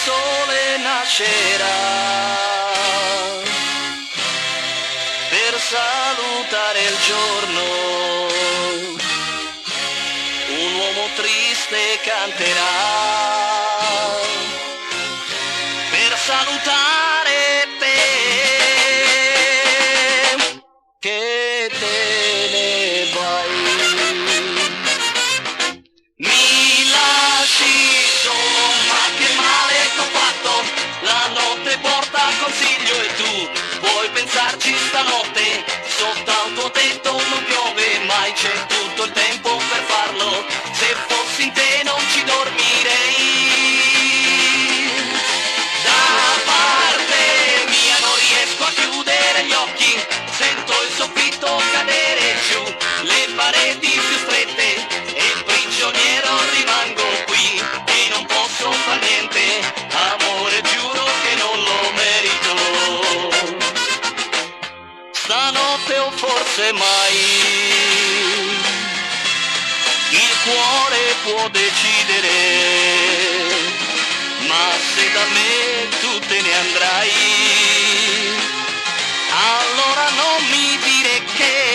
sole nascerà per salutare il giorno, un uomo triste canterà per salutare te che te ne vai. Mi lasci solo, ma che male t'ho fatto, la notte porta consiglio e tu puoi pensarci stanotte, sotto al tuo tetto non piove mai, c'è tutto il tempo per farlo, se fossi in te non ci dormirei. Da parte mia non riesco a chiudere gli occhi, sento il soffitto cadere giù, le pareti più strette e prigioniero rimango qui e non posso far niente, amore giuro che non lo merito. Stanotte o forse mai il cuore può decidere, ma se da me tu te ne andrai, allora non mi dire che